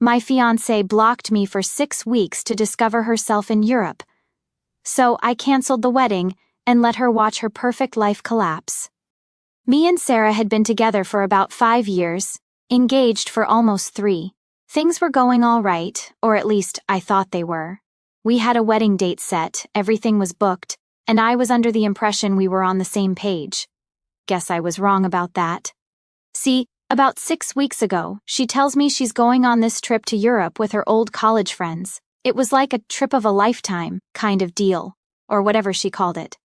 My fiancé blocked me for 6 weeks to discover herself in Europe. So I canceled the wedding and let her watch her perfect life collapse. Me and Sarah had been together for about 5 years, engaged for almost 3. Things were going all right, or at least I thought they were. We had a wedding date set, everything was booked, and I was under the impression we were on the same page. Guess I was wrong about that. See, about 6 weeks ago, she tells me she's going on this trip to Europe with her old college friends. It was like a trip of a lifetime kind of deal, or whatever she called it.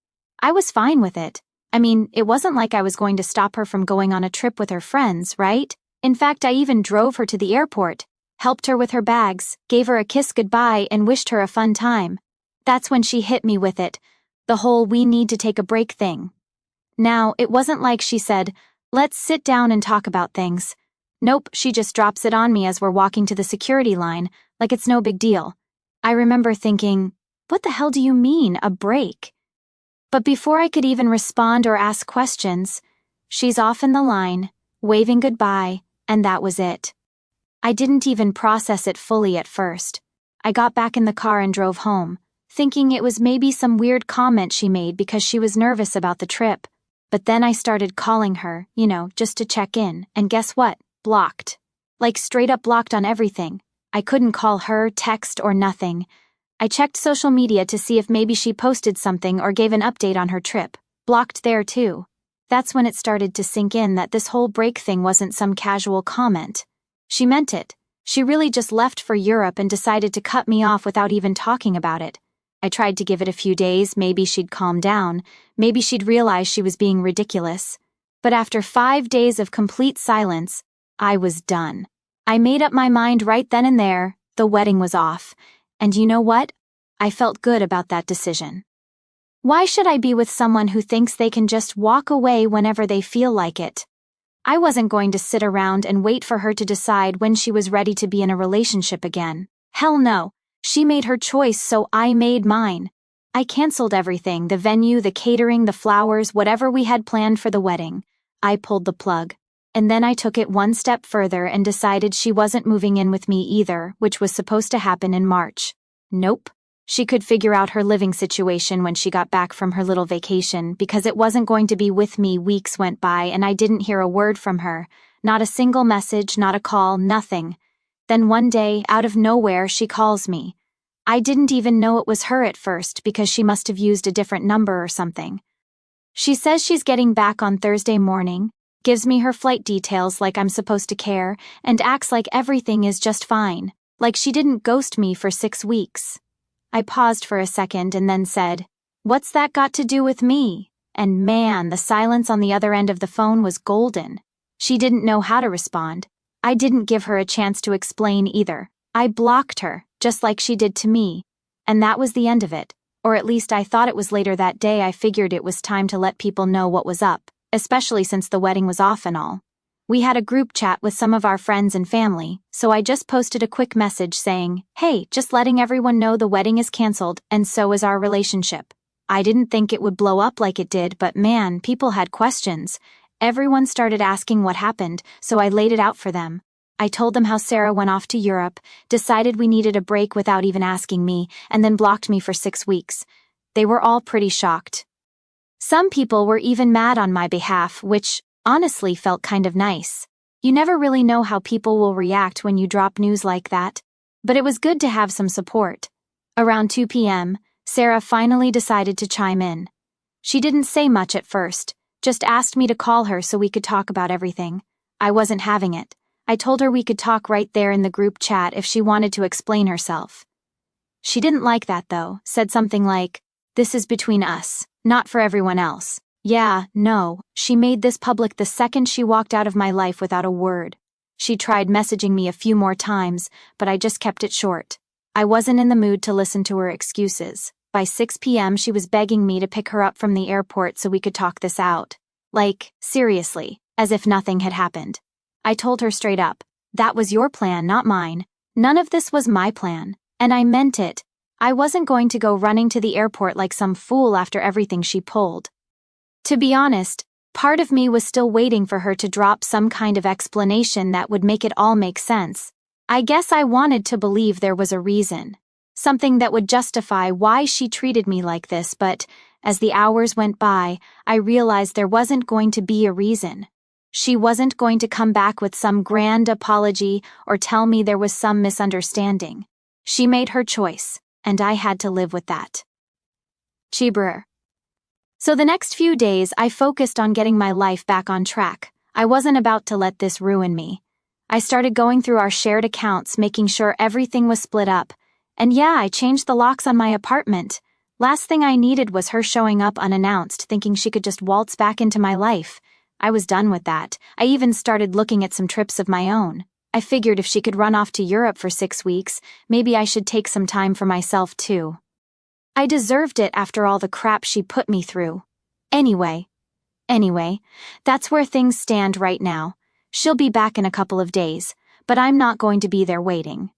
I was fine with it. I mean, it wasn't like I was going to stop her from going on a trip with her friends, right? In fact, I even drove her to the airport, helped her with her bags, gave her a kiss goodbye, and wished her a fun time. That's when she hit me with it, the whole "we need to take a break" thing. Now, it wasn't like she said, "Let's sit down and talk about things." Nope, she just drops it on me as we're walking to the security line, like it's no big deal. I remember thinking, what the hell do you mean, a break? But before I could even respond or ask questions, she's off in the line, waving goodbye, and that was it. I didn't even process it fully at first. I got back in the car and drove home, thinking it was maybe some weird comment she made because she was nervous about the trip. But then I started calling her, just to check in, and guess what? Blocked. Like straight up blocked on everything. I couldn't call her, text, or nothing. I checked social media to see if maybe she posted something or gave an update on her trip. Blocked there too. That's when it started to sink in that this whole break thing wasn't some casual comment. She meant it. She really just left for Europe and decided to cut me off without even talking about it. I tried to give it a few days, maybe she'd calm down, maybe she'd realize she was being ridiculous. But after 5 days of complete silence, I was done. I made up my mind right then and there, the wedding was off. And you know what? I felt good about that decision. Why should I be with someone who thinks they can just walk away whenever they feel like it? I wasn't going to sit around and wait for her to decide when she was ready to be in a relationship again. Hell no. She made her choice, so I made mine. I canceled everything, the venue, the catering, the flowers, whatever we had planned for the wedding. I pulled the plug. And then I took it one step further and decided she wasn't moving in with me either, which was supposed to happen in March. Nope. She could figure out her living situation when she got back from her little vacation because it wasn't going to be with me. Weeks went by and I didn't hear a word from her. Not a single message, not a call, nothing. Then one day, out of nowhere, she calls me. I didn't even know it was her at first because she must have used a different number or something. She says she's getting back on Thursday morning, gives me her flight details like I'm supposed to care, and acts like everything is just fine, like she didn't ghost me for 6 weeks. I paused for a second and then said, "What's that got to do with me?" And man, the silence on the other end of the phone was golden. She didn't know how to respond. I didn't give her a chance to explain either. I blocked her, just like she did to me. And that was the end of it. Or at least I thought it was. Later that day I figured it was time to let people know what was up, especially since the wedding was off and all. We had a group chat with some of our friends and family, so I just posted a quick message saying, "Hey, just letting everyone know the wedding is canceled, and so is our relationship." I didn't think it would blow up like it did, but man, people had questions. Everyone started asking what happened, so I laid it out for them. I told them how Sarah went off to Europe, decided we needed a break without even asking me, and then blocked me for 6 weeks. They were all pretty shocked. Some people were even mad on my behalf, which honestly felt kind of nice. You never really know how people will react when you drop news like that, but it was good to have some support. Around 2 p.m., Sarah finally decided to chime in. She didn't say much at first, just asked me to call her so we could talk about everything. I wasn't having it. I told her we could talk right there in the group chat if she wanted to explain herself. She didn't like that though, said something like, "This is between us, not for everyone else." Yeah, no, she made this public the second she walked out of my life without a word. She tried messaging me a few more times, but I just kept it short. I wasn't in the mood to listen to her excuses. By 6 p.m. she was begging me to pick her up from the airport so we could talk this out. Like, seriously, as if nothing had happened. I told her straight up, that was your plan, not mine. None of this was my plan, and I meant it. I wasn't going to go running to the airport like some fool after everything she pulled. To be honest, part of me was still waiting for her to drop some kind of explanation that would make it all make sense. I guess I wanted to believe there was a reason. Something that would justify why she treated me like this, but as the hours went by, I realized there wasn't going to be a reason. She wasn't going to come back with some grand apology or tell me there was some misunderstanding. She made her choice, and I had to live with that. Chibrer. So the next few days, I focused on getting my life back on track. I wasn't about to let this ruin me. I started going through our shared accounts, making sure everything was split up. And yeah, I changed the locks on my apartment. Last thing I needed was her showing up unannounced, thinking she could just waltz back into my life. I was done with that. I even started looking at some trips of my own. I figured if she could run off to Europe for 6 weeks, maybe I should take some time for myself too. I deserved it after all the crap she put me through. Anyway, that's where things stand right now. She'll be back in a couple of days, but I'm not going to be there waiting.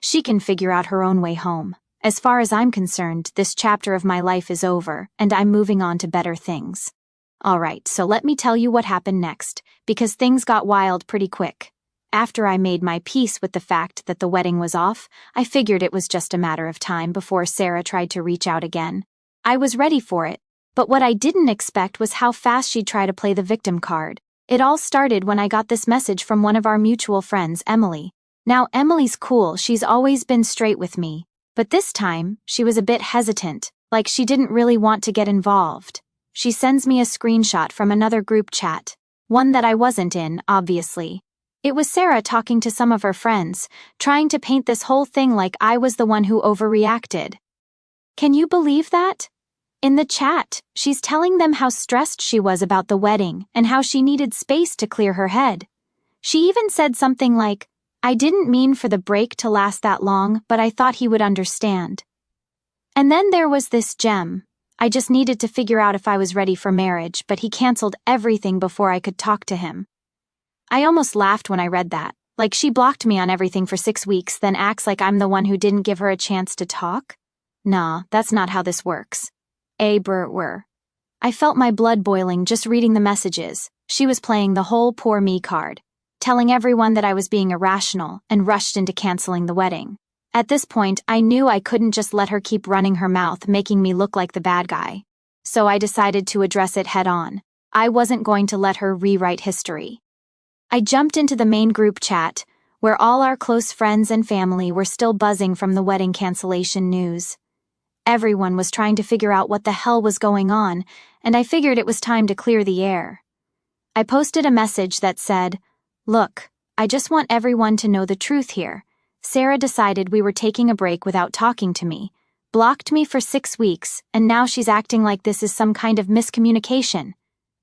She can figure out her own way home. As far as I'm concerned, this chapter of my life is over, and I'm moving on to better things. Alright, so let me tell you what happened next, because things got wild pretty quick. After I made my peace with the fact that the wedding was off, I figured it was just a matter of time before Sarah tried to reach out again. I was ready for it, but what I didn't expect was how fast she'd try to play the victim card. It all started when I got this message from one of our mutual friends, Emily. Now, Emily's cool, she's always been straight with me. But this time, she was a bit hesitant, like she didn't really want to get involved. She sends me a screenshot from another group chat, one that I wasn't in, obviously. It was Sarah talking to some of her friends, trying to paint this whole thing like I was the one who overreacted. Can you believe that? In the chat, she's telling them how stressed she was about the wedding and how she needed space to clear her head. She even said something like, "I didn't mean for the break to last that long, but I thought he would understand." And then there was this gem. I just needed to figure out if I was ready for marriage, but he canceled everything before I could talk to him. I almost laughed when I read that. Like she blocked me on everything for 6 weeks, then acts like I'm the one who didn't give her a chance to talk? Nah, that's not how this works. I felt my blood boiling just reading the messages. She was playing the whole poor me card, telling everyone that I was being irrational and rushed into canceling the wedding. At this point, I knew I couldn't just let her keep running her mouth, making me look like the bad guy. So I decided to address it head on. I wasn't going to let her rewrite history. I jumped into the main group chat, where all our close friends and family were still buzzing from the wedding cancellation news. Everyone was trying to figure out what the hell was going on, and I figured it was time to clear the air. I posted a message that said, "Look, I just want everyone to know the truth here. Sarah decided we were taking a break without talking to me, blocked me for 6 weeks, and now she's acting like this is some kind of miscommunication.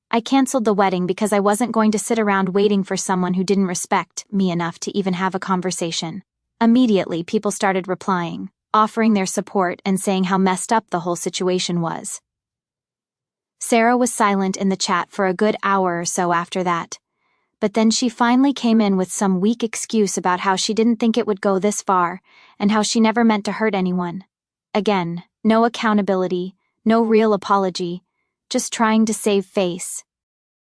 I canceled the wedding because I wasn't going to sit around waiting for someone who didn't respect me enough to even have a conversation." Immediately, people started replying, offering their support and saying how messed up the whole situation was. Sarah was silent in the chat for a good hour or so after that. But then she finally came in with some weak excuse about how she didn't think it would go this far, and how she never meant to hurt anyone. Again, no accountability, no real apology, just trying to save face.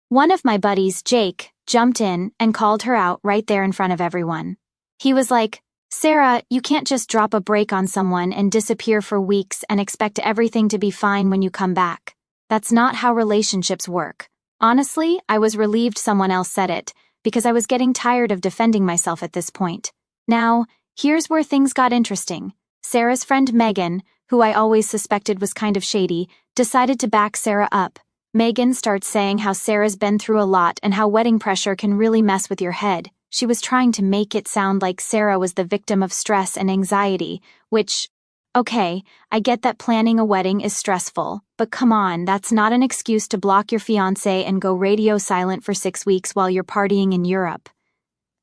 One of my buddies, Jake, jumped in and called her out right there in front of everyone. He was like, "Sarah, you can't just drop a break on someone and disappear for weeks and expect everything to be fine when you come back. That's not how relationships work." Honestly, I was relieved someone else said it, because I was getting tired of defending myself at this point. Now, here's where things got interesting. Sarah's friend Megan, who I always suspected was kind of shady, decided to back Sarah up. Megan starts saying how Sarah's been through a lot and how wedding pressure can really mess with your head. She was trying to make it sound like Sarah was the victim of stress and anxiety, which, okay, I get that planning a wedding is stressful, but come on, that's not an excuse to block your fiancé and go radio silent for 6 weeks while you're partying in Europe.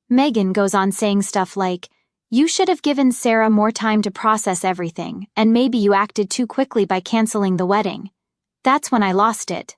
Megan goes on saying stuff like, "You should have given Sarah more time to process everything, and maybe you acted too quickly by canceling the wedding." That's when I lost it.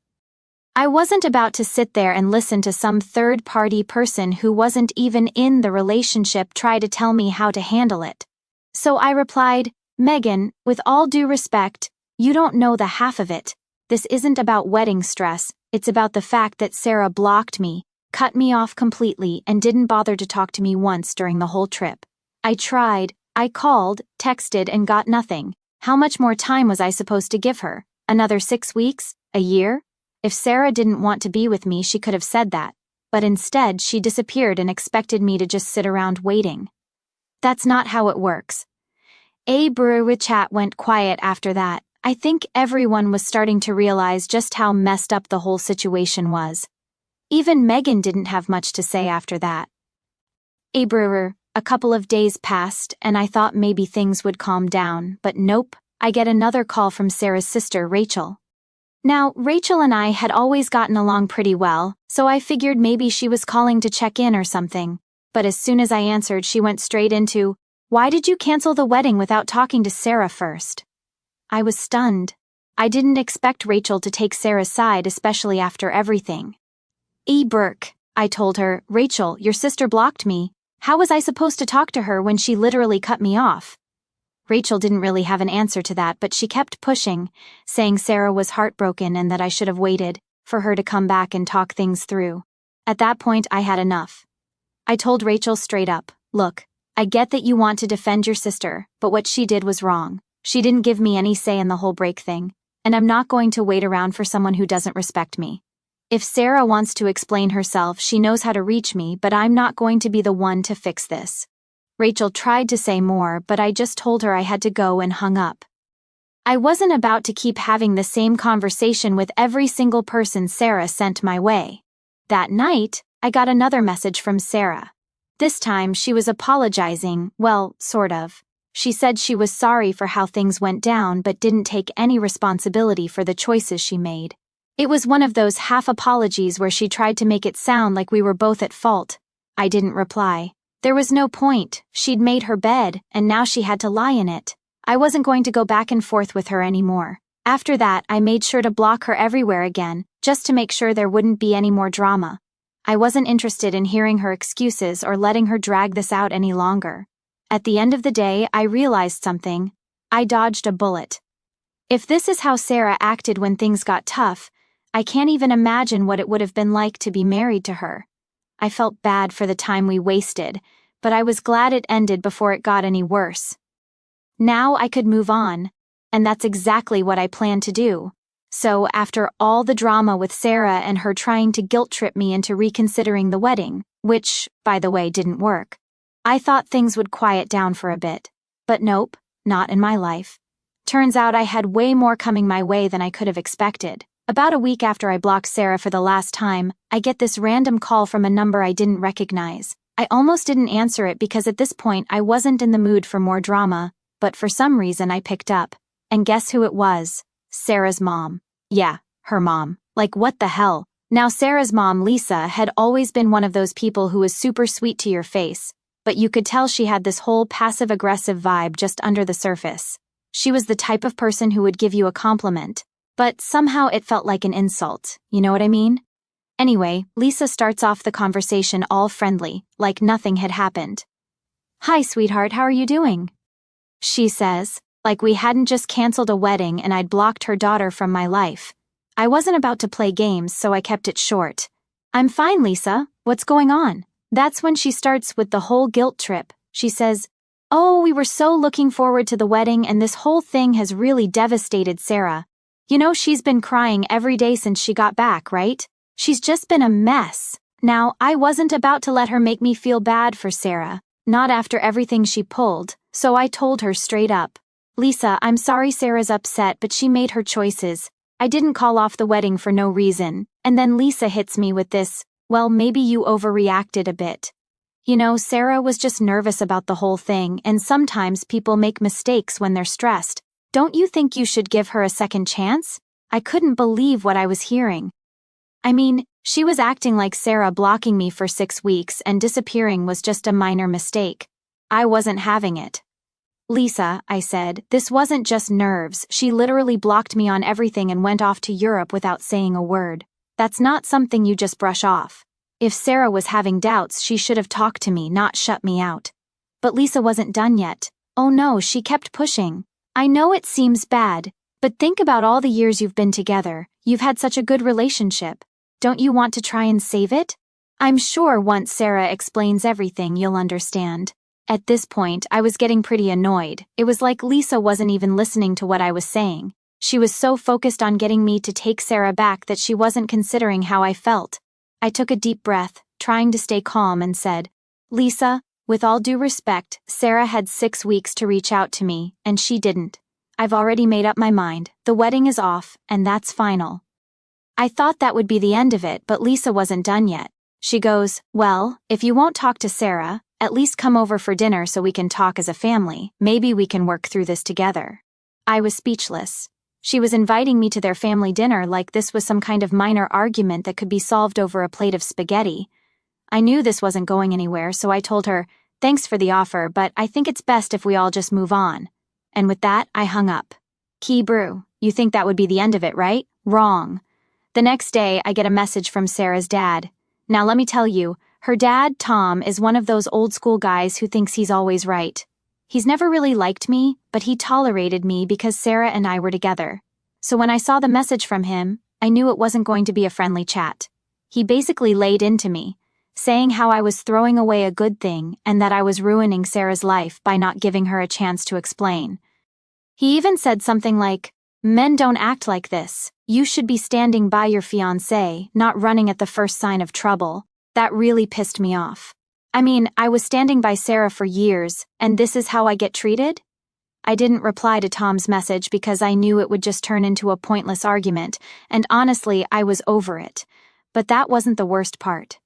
I wasn't about to sit there and listen to some third-party person who wasn't even in the relationship try to tell me how to handle it. So I replied, "Megan, with all due respect, you don't know the half of it. This isn't about wedding stress, it's about the fact that Sarah blocked me, cut me off completely, and didn't bother to talk to me once during the whole trip. I tried, I called, texted, and got nothing. How much more time was I supposed to give her? Another 6 weeks? A year? If Sarah didn't want to be with me, she could have said that. But instead, she disappeared and expected me to just sit around waiting. That's not how it works. A brewery chat went quiet after that. I think everyone was starting to realize just how messed up the whole situation was. Even Megan didn't have much to say after that. A couple of days passed and I thought maybe things would calm down, but nope, I get another call from Sarah's sister, Rachel. Now, Rachel and I had always gotten along pretty well, so I figured maybe she was calling to check in or something. But as soon as I answered, she went straight into, "Why did you cancel the wedding without talking to Sarah first?" I was stunned. I didn't expect Rachel to take Sarah's side, especially after everything. Burke, I told her, "Rachel, your sister blocked me. How was I supposed to talk to her when she literally cut me off?" Rachel didn't really have an answer to that, but she kept pushing, saying Sarah was heartbroken and that I should have waited for her to come back and talk things through. At that point, I had enough. I told Rachel straight up, "Look, I get that you want to defend your sister, but what she did was wrong. She didn't give me any say in the whole break thing, and I'm not going to wait around for someone who doesn't respect me. If Sarah wants to explain herself, she knows how to reach me, but I'm not going to be the one to fix this." Rachel tried to say more, but I just told her I had to go and hung up. I wasn't about to keep having the same conversation with every single person Sarah sent my way. That night, I got another message from Sarah. This time, she was apologizing, well, sort of. She said she was sorry for how things went down but didn't take any responsibility for the choices she made. It was one of those half apologies where she tried to make it sound like we were both at fault. I didn't reply. There was no point. She'd made her bed, and now she had to lie in it. I wasn't going to go back and forth with her anymore. After that, I made sure to block her everywhere again, just to make sure there wouldn't be any more drama. I wasn't interested in hearing her excuses or letting her drag this out any longer. At the end of the day, I realized something. I dodged a bullet. If this is how Sarah acted when things got tough, I can't even imagine what it would have been like to be married to her. I felt bad for the time we wasted, but I was glad it ended before it got any worse. Now I could move on, and that's exactly what I planned to do. So after all the drama with Sarah and her trying to guilt-trip me into reconsidering the wedding, which, by the way, didn't work, I thought things would quiet down for a bit. But nope, not in my life. Turns out I had way more coming my way than I could have expected. About a week after I blocked Sarah for the last time, I get this random call from a number I didn't recognize. I almost didn't answer it because at this point I wasn't in the mood for more drama, but for some reason I picked up. And guess who it was? Sarah's mom. Yeah, her mom. Like what the hell? Now Sarah's mom, Lisa, had always been one of those people who was super sweet to your face, but you could tell she had this whole passive-aggressive vibe just under the surface. She was the type of person who would give you a compliment, but somehow it felt like an insult, you know what I mean? Anyway, Lisa starts off the conversation all friendly, like nothing had happened. "Hi, sweetheart, how are you doing?" she says, like we hadn't just canceled a wedding and I'd blocked her daughter from my life. I wasn't about to play games, so I kept it short. "I'm fine, Lisa. What's going on?" That's when she starts with the whole guilt trip. She says, "Oh, we were so looking forward to the wedding and this whole thing has really devastated Sarah. You know, she's been crying every day since she got back, right? She's just been a mess." Now, I wasn't about to let her make me feel bad for Sarah, not after everything she pulled, so I told her straight up, "Lisa, I'm sorry Sarah's upset, but she made her choices. I didn't call off the wedding for no reason." And then Lisa hits me with this, "Well, maybe you overreacted a bit." You know, Sarah was just nervous about the whole thing, and sometimes people make mistakes when they're stressed. Don't you think you should give her a second chance? I couldn't believe what I was hearing. I mean, she was acting like Sarah blocking me for 6 weeks and disappearing was just a minor mistake. I wasn't having it. "Lisa," I said, "this wasn't just nerves. She literally blocked me on everything and went off to Europe without saying a word. That's not something you just brush off. If Sarah was having doubts, she should have talked to me, not shut me out." But Lisa wasn't done yet. Oh no, she kept pushing. "I know it seems bad, but think about all the years you've been together. You've had such a good relationship. Don't you want to try and save it? I'm sure once Sarah explains everything, you'll understand." At this point, I was getting pretty annoyed. It was like Lisa wasn't even listening to what I was saying. She was so focused on getting me to take Sarah back that she wasn't considering how I felt. I took a deep breath, trying to stay calm, and said, "Lisa, with all due respect, Sarah had 6 weeks to reach out to me, and she didn't. I've already made up my mind. The wedding is off, and that's final." I thought that would be the end of it, but Lisa wasn't done yet. She goes, "Well, if you won't talk to Sarah, at least come over for dinner so we can talk as a family. Maybe we can work through this together." I was speechless. She was inviting me to their family dinner like this was some kind of minor argument that could be solved over a plate of spaghetti. I knew this wasn't going anywhere, so I told her, "Thanks for the offer, but I think it's best if we all just move on." And with that, I hung up. Key brew, you think that would be the end of it, right? Wrong. The next day, I get a message from Sarah's dad. Now let me tell you, her dad, Tom, is one of those old school guys who thinks he's always right. He's never really liked me, but he tolerated me because Sarah and I were together. So when I saw the message from him, I knew it wasn't going to be a friendly chat. He basically laid into me, saying how I was throwing away a good thing and that I was ruining Sarah's life by not giving her a chance to explain. He even said something like, "Men don't act like this. You should be standing by your fiancée, not running at the first sign of trouble." That really pissed me off. I mean, I was standing by Sarah for years, and this is how I get treated? I didn't reply to Tom's message because I knew it would just turn into a pointless argument, and honestly, I was over it. But that wasn't the worst part.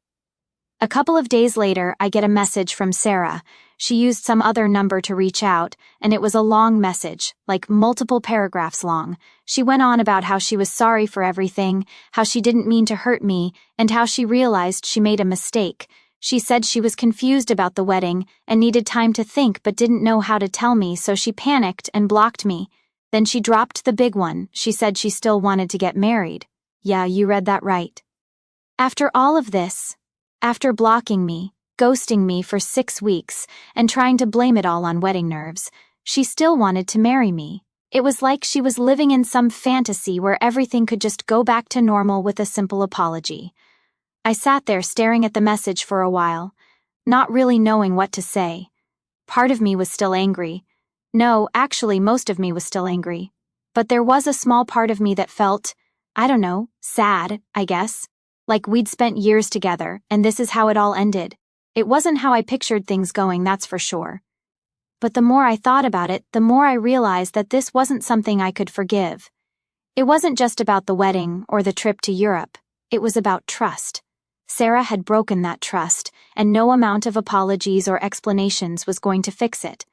A couple of days later, I get a message from Sarah. She used some other number to reach out, and it was a long message, like multiple paragraphs long. She went on about how she was sorry for everything, how she didn't mean to hurt me, and how she realized she made a mistake. She said she was confused about the wedding and needed time to think but didn't know how to tell me, so she panicked and blocked me. Then she dropped the big one. She said she still wanted to get married. Yeah, you read that right. After all of this, after blocking me, ghosting me for 6 weeks, and trying to blame it all on wedding nerves, she still wanted to marry me. It was like she was living in some fantasy where everything could just go back to normal with a simple apology. I sat there staring at the message for a while, not really knowing what to say. Part of me was still angry. No, actually, most of me was still angry. But there was a small part of me that felt, I don't know, sad, I guess. Like we'd spent years together, and this is how it all ended. It wasn't how I pictured things going, that's for sure. But the more I thought about it, the more I realized that this wasn't something I could forgive. It wasn't just about the wedding or the trip to Europe. It was about trust. Sarah had broken that trust, and no amount of apologies or explanations was going to fix it.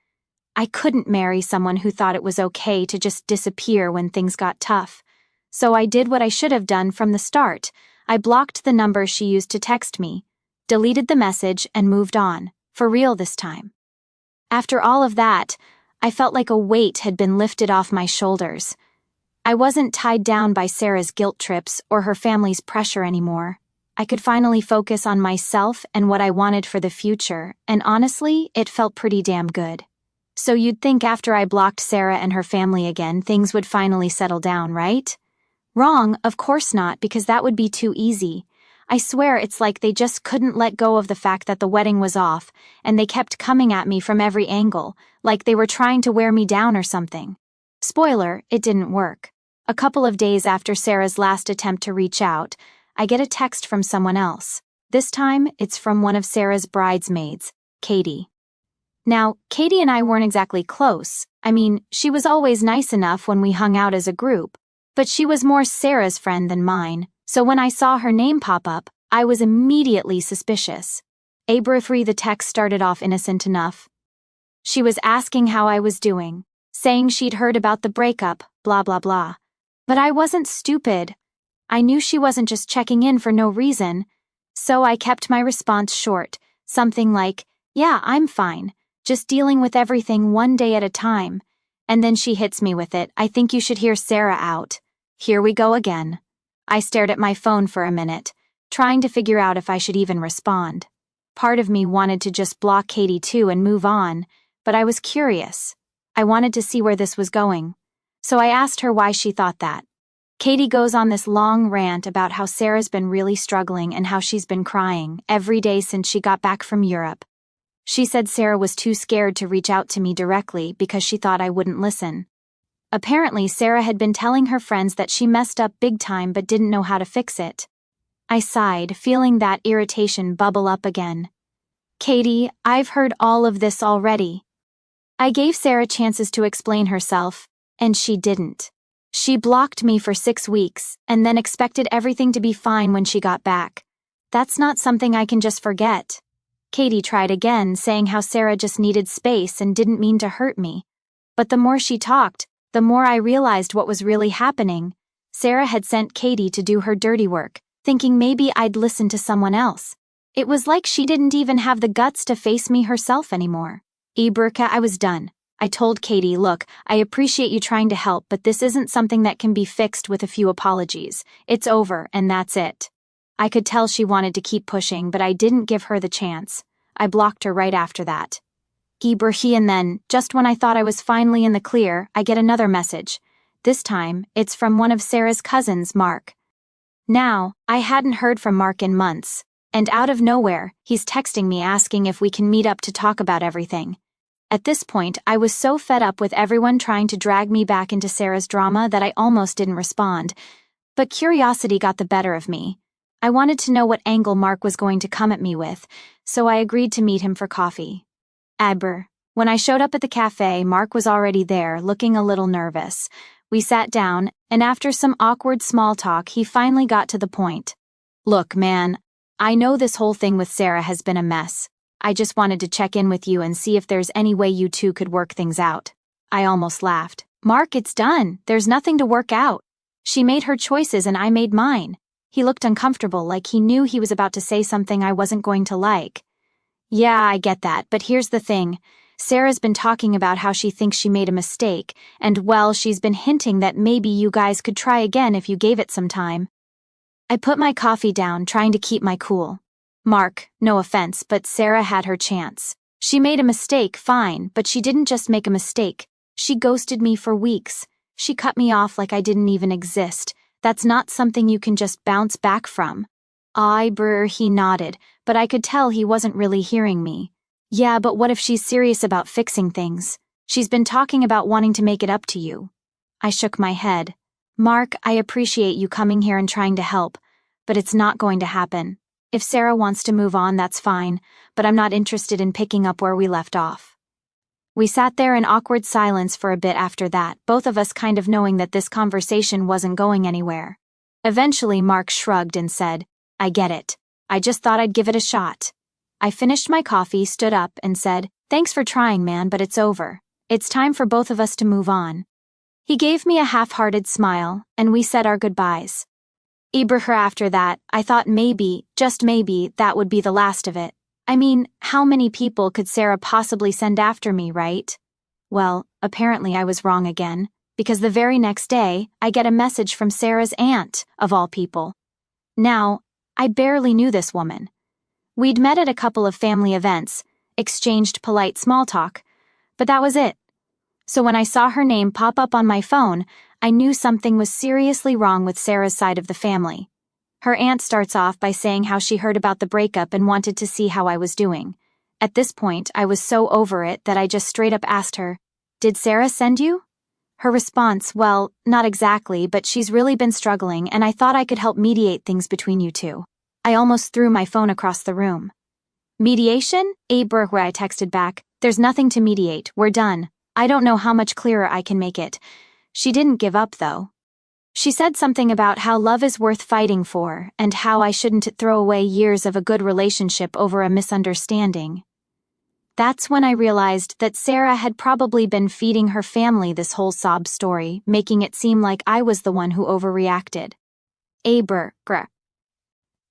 I couldn't marry someone who thought it was okay to just disappear when things got tough. So I did what I should have done from the start. I blocked the number she used to text me, deleted the message, and moved on, for real this time. After all of that, I felt like a weight had been lifted off my shoulders. I wasn't tied down by Sarah's guilt trips or her family's pressure anymore. I could finally focus on myself and what I wanted for the future, and honestly, it felt pretty damn good. So you'd think after I blocked Sarah and her family again, things would finally settle down, right? Wrong, of course not, because that would be too easy. I swear it's like they just couldn't let go of the fact that the wedding was off, and they kept coming at me from every angle, like they were trying to wear me down or something. Spoiler, it didn't work. A couple of days after Sarah's last attempt to reach out, I get a text from someone else. This time, it's from one of Sarah's bridesmaids, Katie. Now, Katie and I weren't exactly close. I mean, she was always nice enough when we hung out as a group, but she was more Sarah's friend than mine, so when I saw her name pop up, I was immediately suspicious. Briefly, the text started off innocent enough. She was asking how I was doing, saying she'd heard about the breakup, blah blah blah. But I wasn't stupid. I knew she wasn't just checking in for no reason, so I kept my response short, something like, "Yeah, I'm fine, just dealing with everything one day at a time." And then she hits me with it, "I think you should hear Sarah out." Here we go again. I stared at my phone for a minute, trying to figure out if I should even respond. Part of me wanted to just block Katie too and move on, but I was curious. I wanted to see where this was going. So I asked her why she thought that. Katie goes on this long rant about how Sarah's been really struggling and how she's been crying every day since she got back from Europe. She said Sarah was too scared to reach out to me directly because she thought I wouldn't listen. Apparently, Sarah had been telling her friends that she messed up big time but didn't know how to fix it. I sighed, feeling that irritation bubble up again. Katie, I've heard all of this already. I gave Sarah chances to explain herself, and she didn't. She blocked me for 6 weeks, and then expected everything to be fine when she got back. That's not something I can just forget. Katie tried again, saying how Sarah just needed space and didn't mean to hurt me. But the more she talked, the more I realized what was really happening. Sarah had sent Katie to do her dirty work, thinking maybe I'd listen to someone else. It was like she didn't even have the guts to face me herself anymore. Iberka, I was done. I told Katie, look, I appreciate you trying to help, but this isn't something that can be fixed with a few apologies. It's over, and that's it. I could tell she wanted to keep pushing, but I didn't give her the chance. I blocked her right after that. And then, just when I thought I was finally in the clear, I get another message. This time, it's from one of Sarah's cousins, Mark. Now, I hadn't heard from Mark in months, and out of nowhere, he's texting me asking if we can meet up to talk about everything. At this point, I was so fed up with everyone trying to drag me back into Sarah's drama that I almost didn't respond. But curiosity got the better of me. I wanted to know what angle Mark was going to come at me with, so I agreed to meet him for coffee. When I showed up at the cafe, Mark was already there, looking a little nervous. We sat down, and after some awkward small talk, he finally got to the point. Look, man, I know this whole thing with Sarah has been a mess. I just wanted to check in with you and see if there's any way you two could work things out. I almost laughed. Mark, it's done. There's nothing to work out. She made her choices and I made mine. He looked uncomfortable, like he knew he was about to say something I wasn't going to like. Yeah, I get that, but here's the thing. Sarah's been talking about how she thinks she made a mistake, and well, she's been hinting that maybe you guys could try again if you gave it some time. I put my coffee down, trying to keep my cool. Mark, no offense, but Sarah had her chance. She made a mistake, fine, but she didn't just make a mistake. She ghosted me for weeks. She cut me off like I didn't even exist. That's not something you can just bounce back from. He nodded, but I could tell he wasn't really hearing me. Yeah, but what if she's serious about fixing things? She's been talking about wanting to make it up to you. I shook my head. Mark, I appreciate you coming here and trying to help, but it's not going to happen. If Sarah wants to move on, that's fine, but I'm not interested in picking up where we left off. We sat there in awkward silence for a bit after that, both of us kind of knowing that this conversation wasn't going anywhere. Eventually, Mark shrugged and said, I get it. I just thought I'd give it a shot. I finished my coffee, stood up, and said, Thanks for trying, man, but it's over. It's time for both of us to move on. He gave me a half-hearted smile, and we said our goodbyes. After that, I thought maybe, just maybe, that would be the last of it. I mean, how many people could Sarah possibly send after me, right? Well, apparently I was wrong again, because the very next day, I get a message from Sarah's aunt, of all people. Now, I barely knew this woman. We'd met at a couple of family events, exchanged polite small talk, but that was it. So when I saw her name pop up on my phone, I knew something was seriously wrong with Sarah's side of the family. Her aunt starts off by saying how she heard about the breakup and wanted to see how I was doing. At this point, I was so over it that I just straight up asked her, Did Sarah send you? Her response, well, not exactly, but she's really been struggling and I thought I could help mediate things between you two. I almost threw my phone across the room. Mediation? I texted back. There's nothing to mediate, we're done. I don't know how much clearer I can make it. She didn't give up, though. She said something about how love is worth fighting for and how I shouldn't throw away years of a good relationship over a misunderstanding. That's when I realized that Sarah had probably been feeding her family this whole sob story, making it seem like I was the one who overreacted.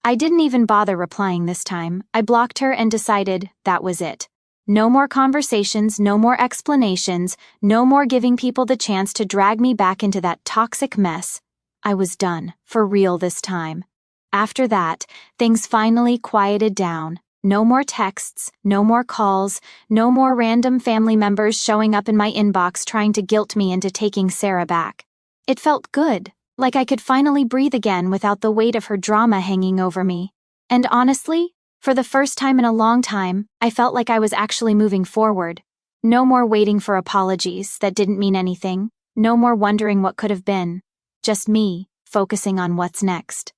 I didn't even bother replying this time. I blocked her and decided that was it. No more conversations, no more explanations, no more giving people the chance to drag me back into that toxic mess. I was done, for real this time. After that, things finally quieted down. No more texts, no more calls, no more random family members showing up in my inbox trying to guilt me into taking Sarah back. It felt good, like I could finally breathe again without the weight of her drama hanging over me. And honestly, For the first time in a long time, I felt like I was actually moving forward. No more waiting for apologies that didn't mean anything. No more wondering what could have been. Just me, focusing on what's next.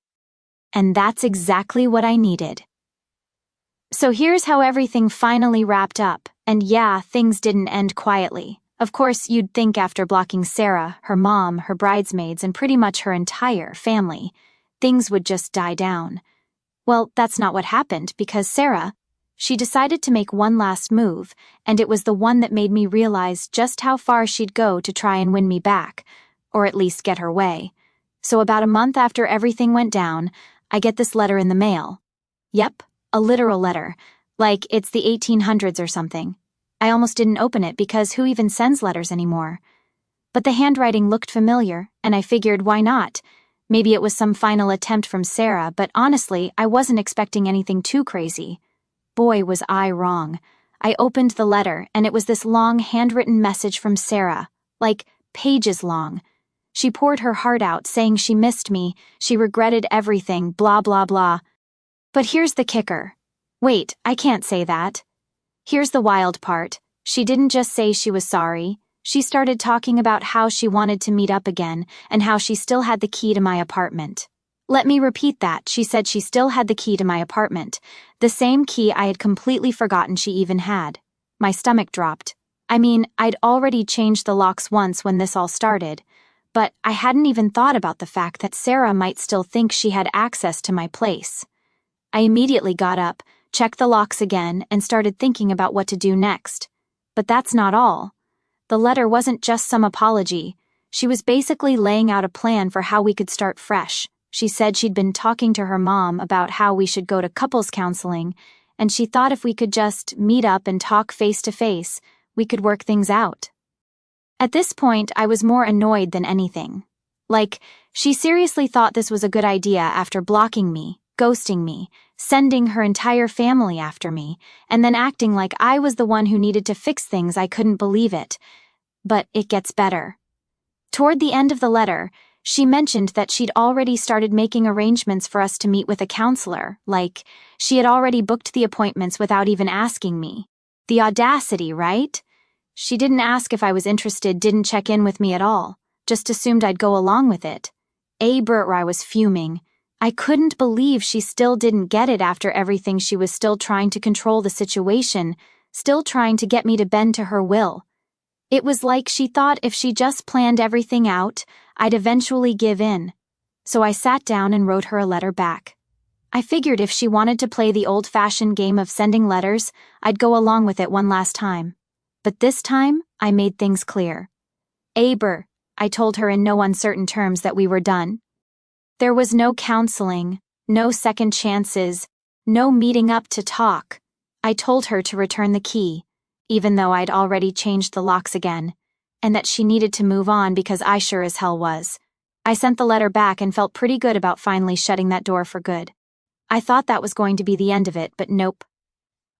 And that's exactly what I needed. So here's how everything finally wrapped up, and yeah, things didn't end quietly. Of course, you'd think after blocking Sarah, her mom, her bridesmaids, and pretty much her entire family, things would just die down. Well, that's not what happened, because Sarah, she decided to make one last move, and it was the one that made me realize just how far she'd go to try and win me back, or at least get her way. So about a month after everything went down, I get this letter in the mail. Yep, a literal letter, like it's the 1800s or something. I almost didn't open it because who even sends letters anymore? But the handwriting looked familiar, and I figured why not? Maybe it was some final attempt from Sarah, but honestly, I wasn't expecting anything too crazy. Boy, was I wrong. I opened the letter, and it was this long handwritten message from Sarah, like pages long. She poured her heart out, saying she missed me, she regretted everything, blah blah blah. But here's the kicker. Wait, I can't say that. Here's the wild part. She didn't just say she was sorry. She started talking about how she wanted to meet up again and how she still had the key to my apartment. Let me repeat that. She said she still had the key to my apartment, the same key I had completely forgotten she even had. My stomach dropped. I mean, I'd already changed the locks once when this all started, but I hadn't even thought about the fact that Sarah might still think she had access to my place. I immediately got up, checked the locks again, and started thinking about what to do next. But that's not all. The letter wasn't just some apology. She was basically laying out a plan for how we could start fresh. She said she'd been talking to her mom about how we should go to couples counseling, and she thought if we could just meet up and talk face to face, we could work things out. At this point, I was more annoyed than anything. Like, she seriously thought this was a good idea after blocking me, ghosting me, sending her entire family after me, and then acting like I was the one who needed to fix things. I couldn't believe it. But it gets better. Toward the end of the letter, she mentioned that she'd already started making arrangements for us to meet with a counselor, like, she had already booked the appointments without even asking me. The audacity, right? She didn't ask if I was interested, didn't check in with me at all, just assumed I'd go along with it. I was fuming. I couldn't believe she still didn't get it after everything. She was still trying to control the situation, still trying to get me to bend to her will. It was like she thought if she just planned everything out, I'd eventually give in. So I sat down and wrote her a letter back. I figured if she wanted to play the old-fashioned game of sending letters, I'd go along with it one last time. But this time, I made things clear. I told her in no uncertain terms that we were done. There was no counseling, no second chances, no meeting up to talk. I told her to return the key, even though I'd already changed the locks again, and that she needed to move on because I sure as hell was. I sent the letter back and felt pretty good about finally shutting that door for good. I thought that was going to be the end of it, but nope.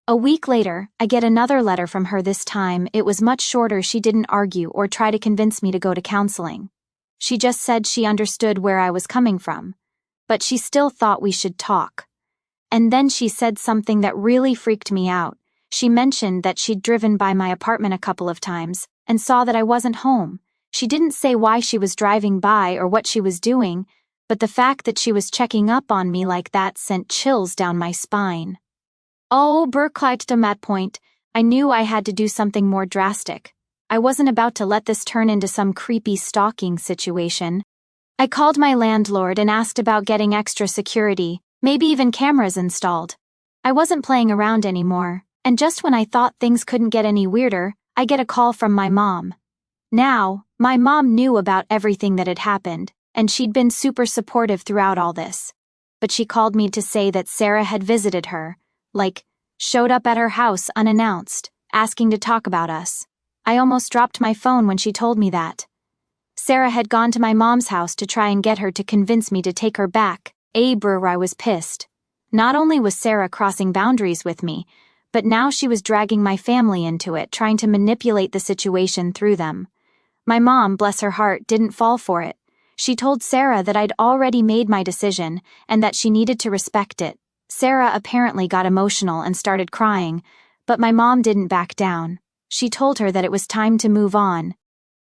A week later, I get another letter from her. This time, it was much shorter. She didn't argue or try to convince me to go to counseling. She just said she understood where I was coming from, but she still thought we should talk. And then she said something that really freaked me out. She mentioned that she'd driven by my apartment a couple of times and saw that I wasn't home. She didn't say why she was driving by or what she was doing, but the fact that she was checking up on me like that sent chills down my spine. At that point, I knew I had to do something more drastic. I wasn't about to let this turn into some creepy stalking situation. I called my landlord and asked about getting extra security, maybe even cameras installed. I wasn't playing around anymore, and just when I thought things couldn't get any weirder, I get a call from my mom. Now, my mom knew about everything that had happened, and she'd been super supportive throughout all this. But she called me to say that Sarah had visited her, showed up at her house unannounced, asking to talk about us. I almost dropped my phone when she told me that. Sarah had gone to my mom's house to try and get her to convince me to take her back. I was pissed. Not only was Sarah crossing boundaries with me, but now she was dragging my family into it, trying to manipulate the situation through them. My mom, bless her heart, didn't fall for it. She told Sarah that I'd already made my decision and that she needed to respect it. Sarah apparently got emotional and started crying, but my mom didn't back down. She told her that it was time to move on.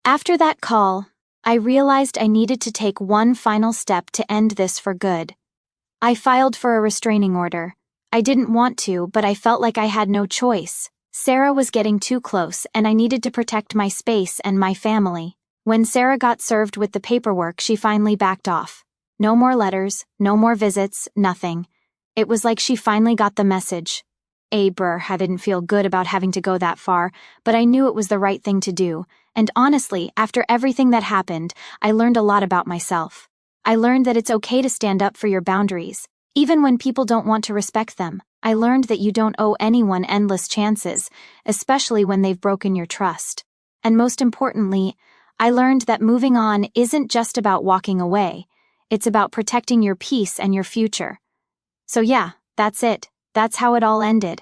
After that call, I realized I needed to take one final step to end this for good. I filed for a restraining order. I didn't want to, but I felt like I had no choice. Sarah was getting too close, and I needed to protect my space and my family. When Sarah got served with the paperwork, she finally backed off. No more letters, no more visits, nothing. It was like she finally got the message. I didn't feel good about having to go that far, but I knew it was the right thing to do. And honestly, after everything that happened, I learned a lot about myself. I learned that it's okay to stand up for your boundaries, even when people don't want to respect them. I learned that you don't owe anyone endless chances, especially when they've broken your trust. And most importantly, I learned that moving on isn't just about walking away. It's about protecting your peace and your future. So yeah, that's it. That's how it all ended.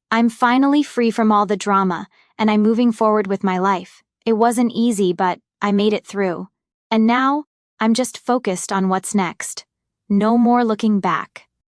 I'm finally free from all the drama, and I'm moving forward with my life. It wasn't easy, but I made it through. And now, I'm just focused on what's next. No more looking back.